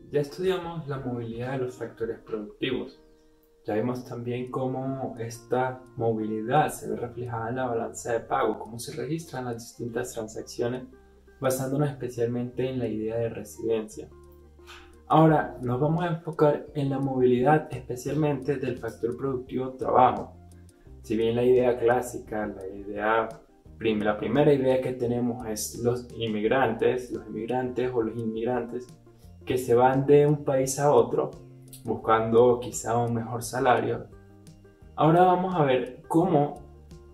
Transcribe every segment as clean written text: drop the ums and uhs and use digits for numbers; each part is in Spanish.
Ya estudiamos la movilidad de los factores productivos. Ya vimos también cómo esta movilidad se ve reflejada en la balanza de pago, cómo se registran las distintas transacciones, basándonos especialmente en la idea de residencia. Ahora nos vamos a enfocar en la movilidad especialmente del factor productivo trabajo. Si bien la idea clásica, la primera idea que tenemos es los inmigrantes o los inmigrantes que se van de un país a otro buscando quizá un mejor salario. Ahora vamos a ver cómo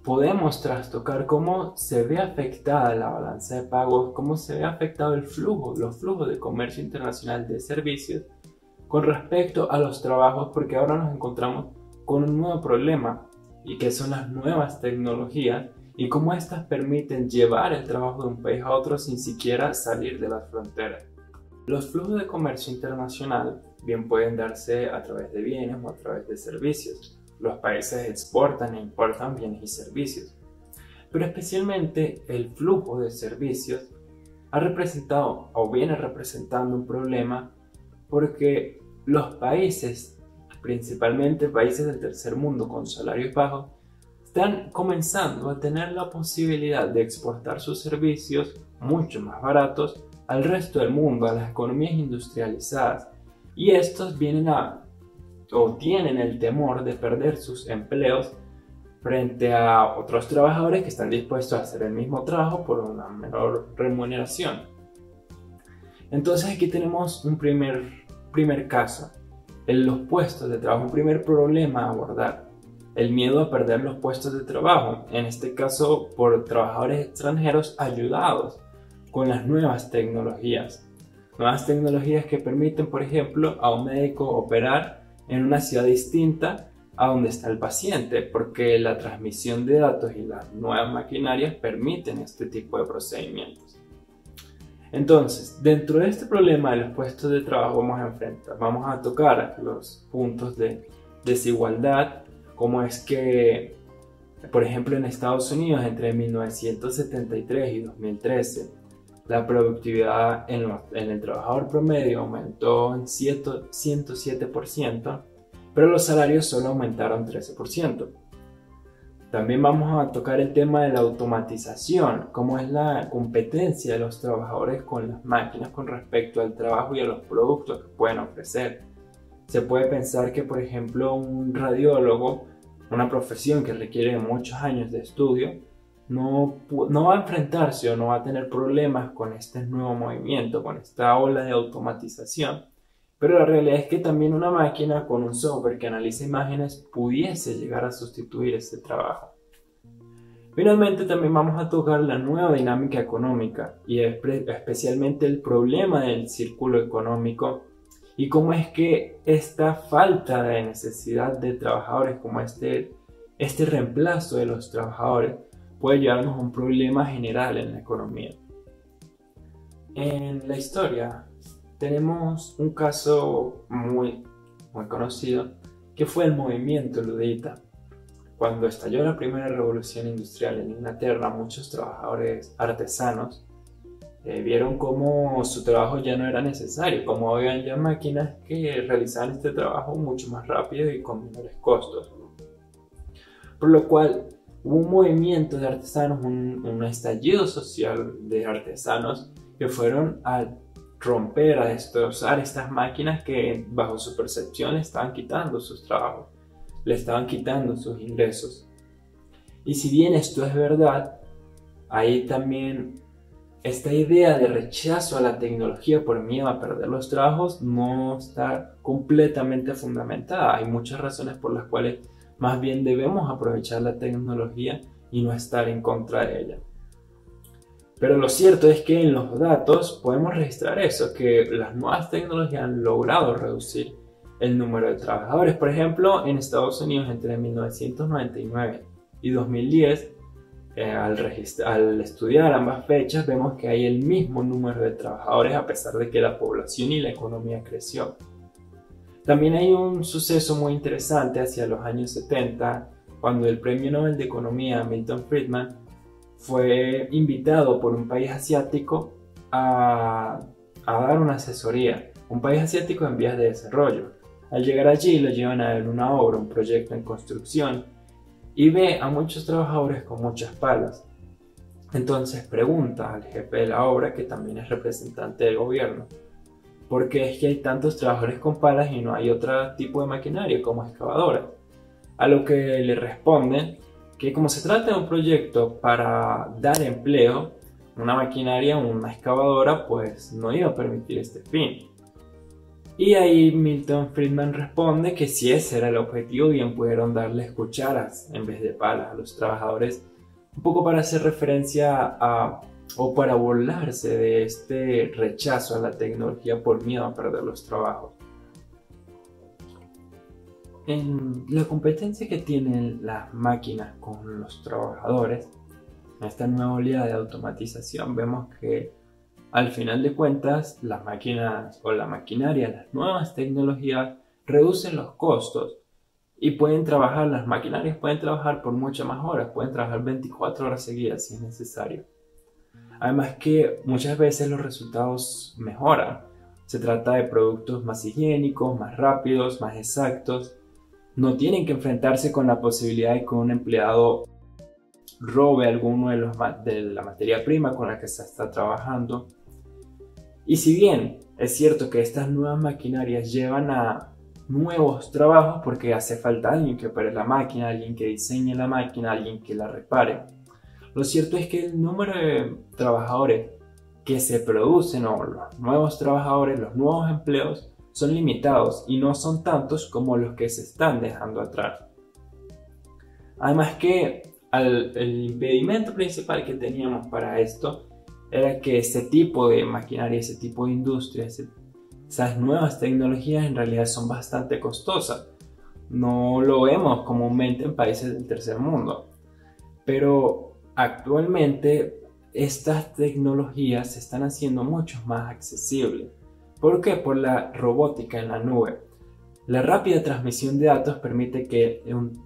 podemos trastocar, cómo se ve afectada la balanza de pagos, cómo se ve afectado los flujos de comercio internacional de servicios con respecto a los trabajos, porque ahora nos encontramos con un nuevo problema y que son las nuevas tecnologías y cómo estas permiten llevar el trabajo de un país a otro sin siquiera salir de las fronteras. Los flujos de comercio internacional bien pueden darse a través de bienes o a través de servicios. Los países exportan e importan bienes y servicios. Pero especialmente el flujo de servicios ha representado o viene representando un problema porque los países, principalmente países del tercer mundo con salarios bajos, están comenzando a tener la posibilidad de exportar sus servicios mucho más baratos al resto del mundo, a las economías industrializadas, y estos tienen el temor de perder sus empleos frente a otros trabajadores que están dispuestos a hacer el mismo trabajo por una menor remuneración. Entonces aquí tenemos un primer caso, en los puestos de trabajo, un primer problema a abordar, el miedo a perder los puestos de trabajo, en este caso por trabajadores extranjeros ayudados con las nuevas tecnologías que permiten, por ejemplo, a un médico operar en una ciudad distinta a donde está el paciente, porque la transmisión de datos y las nuevas maquinarias permiten este tipo de procedimientos. Entonces, dentro de este problema de los puestos de trabajo vamos a tocar los puntos de desigualdad, como es que, por ejemplo, en Estados Unidos entre 1973 y 2013, la productividad en el trabajador promedio aumentó en 107%, pero los salarios solo aumentaron 13%. También vamos a tocar el tema de la automatización, cómo es la competencia de los trabajadores con las máquinas con respecto al trabajo y a los productos que pueden ofrecer. Se puede pensar que, por ejemplo, un radiólogo, una profesión que requiere muchos años de estudio, no va a enfrentarse o no va a tener problemas con este nuevo movimiento, con esta ola de automatización. Pero la realidad es que también una máquina con un software que analiza imágenes pudiese llegar a sustituir este trabajo. Finalmente también vamos a tocar la nueva dinámica económica y especialmente el problema del círculo económico y cómo es que esta falta de necesidad de trabajadores, como este reemplazo de los trabajadores, puede llevarnos a un problema general en la economía. En la historia tenemos un caso muy conocido que fue el movimiento ludita. Cuando estalló la primera revolución industrial en Inglaterra, muchos trabajadores artesanos vieron cómo su trabajo ya no era necesario, como habían ya máquinas que realizaban este trabajo mucho más rápido y con menores costos. Por lo cual hubo un movimiento de artesanos, un estallido social de artesanos que fueron a romper, a destrozar estas máquinas que bajo su percepción le estaban quitando sus trabajos, le estaban quitando sus ingresos. Y si bien esto es verdad, ahí también esta idea de rechazo a la tecnología por miedo a perder los trabajos no está completamente fundamentada. Hay muchas razones por las cuales más bien debemos aprovechar la tecnología y no estar en contra de ella. Pero lo cierto es que en los datos podemos registrar eso, que las nuevas tecnologías han logrado reducir el número de trabajadores. Por ejemplo, en Estados Unidos entre 1999 y 2010, al estudiar ambas fechas, vemos que hay el mismo número de trabajadores a pesar de que la población y la economía creció. También hay un suceso muy interesante hacia los años 70, cuando el Premio Nobel de Economía Milton Friedman fue invitado por un país asiático a a dar una asesoría a un país asiático en vías de desarrollo. Al llegar allí lo llevan a ver una obra, un proyecto en construcción y ve a muchos trabajadores con muchas palas. Entonces pregunta al jefe de la obra, que también es representante del gobierno, ¿por qué es que hay tantos trabajadores con palas y no hay otro tipo de maquinaria como excavadora? A lo que le responden que como se trata de un proyecto para dar empleo, una maquinaria, una excavadora, pues no iba a permitir este fin. Y ahí Milton Friedman responde que si ese era el objetivo, bien pudieron darles cucharas en vez de palas a los trabajadores, un poco para hacer referencia a, o para burlarse de este rechazo a la tecnología por miedo a perder los trabajos. En la competencia que tienen las máquinas con los trabajadores, en esta nueva oleada de automatización, vemos que al final de cuentas las máquinas o la maquinaria, las nuevas tecnologías reducen los costos y las maquinarias pueden trabajar por muchas más horas, pueden trabajar 24 horas seguidas si es necesario. Además que muchas veces los resultados mejoran. Se trata de productos más higiénicos, más rápidos, más exactos. No tienen que enfrentarse con la posibilidad de que un empleado robe alguno de la materia prima con la que se está trabajando. Y si bien es cierto que estas nuevas maquinarias llevan a nuevos trabajos porque hace falta alguien que opere la máquina, alguien que diseñe la máquina, alguien que la repare, lo cierto es que el número de trabajadores que se producen o los nuevos trabajadores, los nuevos empleos son limitados y no son tantos como los que se están dejando atrás. Además que el impedimento principal que teníamos para esto era que ese tipo de maquinaria, ese tipo de industria, esas nuevas tecnologías en realidad son bastante costosas. No lo vemos comúnmente en países del tercer mundo. Pero actualmente estas tecnologías se están haciendo mucho más accesibles. ¿Por qué? Por la robótica en la nube. La rápida transmisión de datos permite que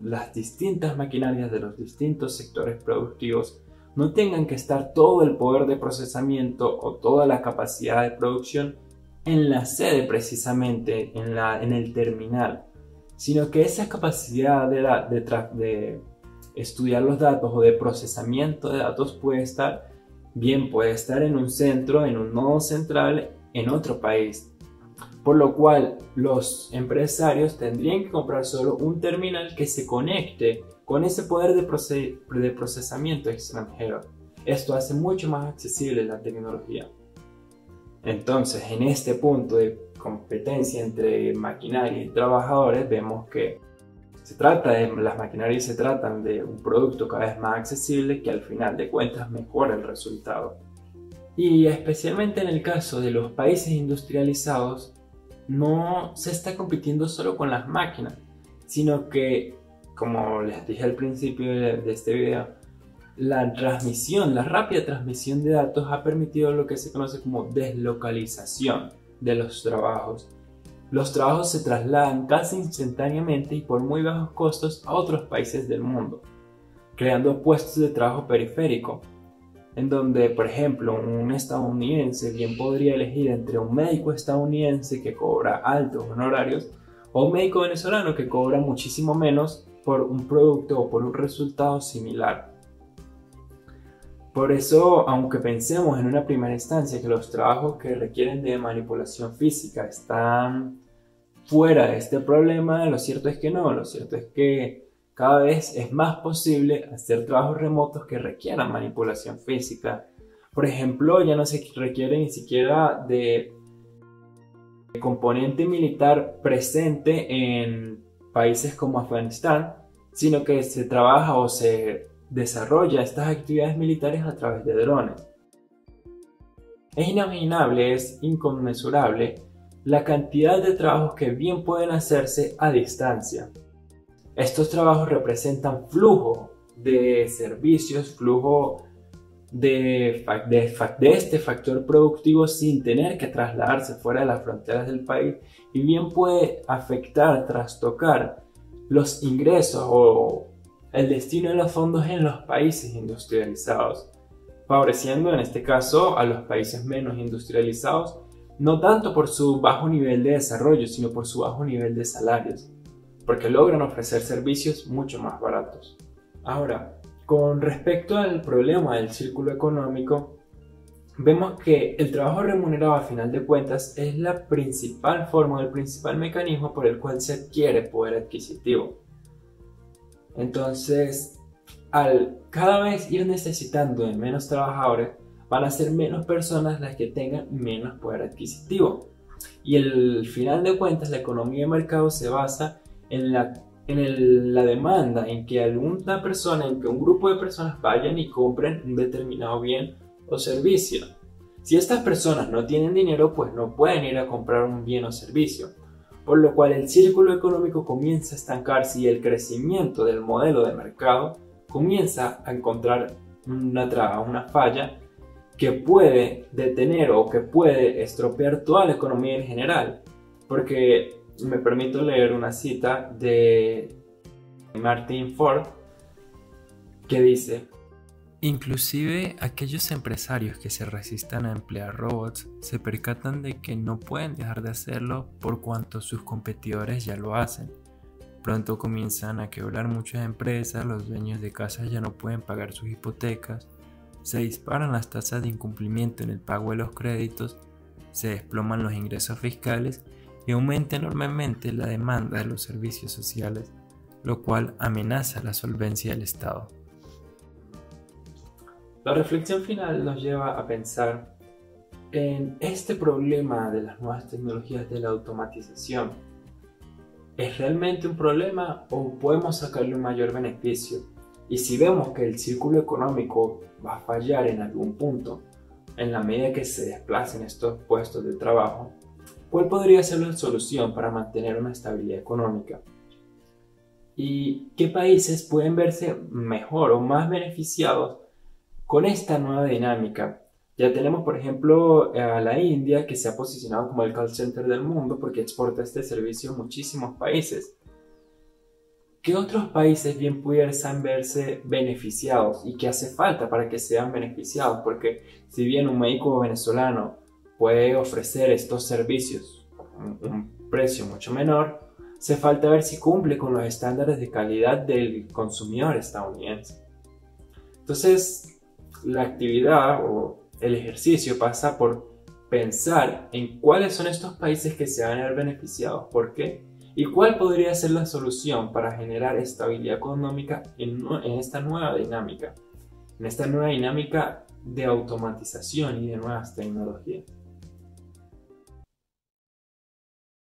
las distintas maquinarias de los distintos sectores productivos no tengan que estar todo el poder de procesamiento o toda la capacidad de producción en la sede precisamente, en el terminal, sino que esa capacidad de estudiar los datos o de procesamiento de datos puede estar en un centro, en un nodo central, en otro país. Por lo cual los empresarios tendrían que comprar solo un terminal que se conecte con ese poder de procesamiento extranjero. Esto hace mucho más accesible la tecnología. Entonces, en este punto de competencia entre maquinaria y trabajadores, vemos que las maquinarias se tratan de un producto cada vez más accesible que al final de cuentas mejora el resultado. Y especialmente en el caso de los países industrializados, no se está compitiendo solo con las máquinas, sino que, como les dije al principio de este video, la rápida transmisión de datos ha permitido lo que se conoce como deslocalización de los trabajos. Los trabajos se trasladan casi instantáneamente y por muy bajos costos a otros países del mundo, creando puestos de trabajo periférico, en donde, por ejemplo, un estadounidense bien podría elegir entre un médico estadounidense que cobra altos honorarios o un médico venezolano que cobra muchísimo menos por un producto o por un resultado similar. Por eso, aunque pensemos en una primera instancia que los trabajos que requieren de manipulación física están fuera de este problema, lo cierto es que no, lo cierto es que cada vez es más posible hacer trabajos remotos que requieran manipulación física. Por ejemplo, ya no se requiere ni siquiera de componente militar presente en países como Afganistán, sino que se trabaja o se desarrolla estas actividades militares a través de drones. Es inimaginable, es inconmensurable la cantidad de trabajos que bien pueden hacerse a distancia. Estos trabajos representan flujo de servicios, flujo de este factor productivo sin tener que trasladarse fuera de las fronteras del país y bien puede afectar, trastocar los ingresos o el destino de los fondos en los países industrializados, favoreciendo en este caso a los países menos industrializados no tanto por su bajo nivel de desarrollo, sino por su bajo nivel de salarios, porque logran ofrecer servicios mucho más baratos. Ahora, con respecto al problema del círculo económico, vemos que el trabajo remunerado a final de cuentas es la principal forma, el principal mecanismo por el cual se adquiere poder adquisitivo. Entonces, al cada vez ir necesitando de menos trabajadores, van a ser menos personas las que tengan menos poder adquisitivo. Y al final de cuentas, la economía de mercado se basa en la demanda, en que alguna persona, en que un grupo de personas vayan y compren un determinado bien o servicio. Si estas personas no tienen dinero, pues no pueden ir a comprar un bien o servicio, por lo cual el círculo económico comienza a estancarse y el crecimiento del modelo de mercado comienza a encontrar una traba, una falla que puede detener o que puede estropear toda la economía en general. Porque me permito leer una cita de Martin Ford que dice: inclusive aquellos empresarios que se resistan a emplear robots se percatan de que no pueden dejar de hacerlo por cuanto sus competidores ya lo hacen. Pronto comienzan a quebrar muchas empresas, los dueños de casas ya no pueden pagar sus hipotecas, se disparan las tasas de incumplimiento en el pago de los créditos, se desploman los ingresos fiscales y aumenta enormemente la demanda de los servicios sociales, lo cual amenaza la solvencia del Estado. La reflexión final nos lleva a pensar en este problema de las nuevas tecnologías de la automatización. ¿Es realmente un problema o podemos sacarle un mayor beneficio? Y si vemos que el círculo económico va a fallar en algún punto, en la medida que se desplacen estos puestos de trabajo, ¿cuál podría ser la solución para mantener una estabilidad económica? ¿Y qué países pueden verse mejor o más beneficiados con esta nueva dinámica? Ya tenemos, por ejemplo, a la India, que se ha posicionado como el call center del mundo porque exporta este servicio a muchísimos países. ¿Qué otros países bien pudiesen verse beneficiados y qué hace falta para que sean beneficiados? Porque si bien un médico venezolano puede ofrecer estos servicios a un precio mucho menor, hace falta ver si cumple con los estándares de calidad del consumidor estadounidense. Entonces, la actividad o el ejercicio pasa por pensar en cuáles son estos países que se van a ver beneficiados, por qué, y cuál podría ser la solución para generar estabilidad económica en esta nueva dinámica, de automatización y de nuevas tecnologías.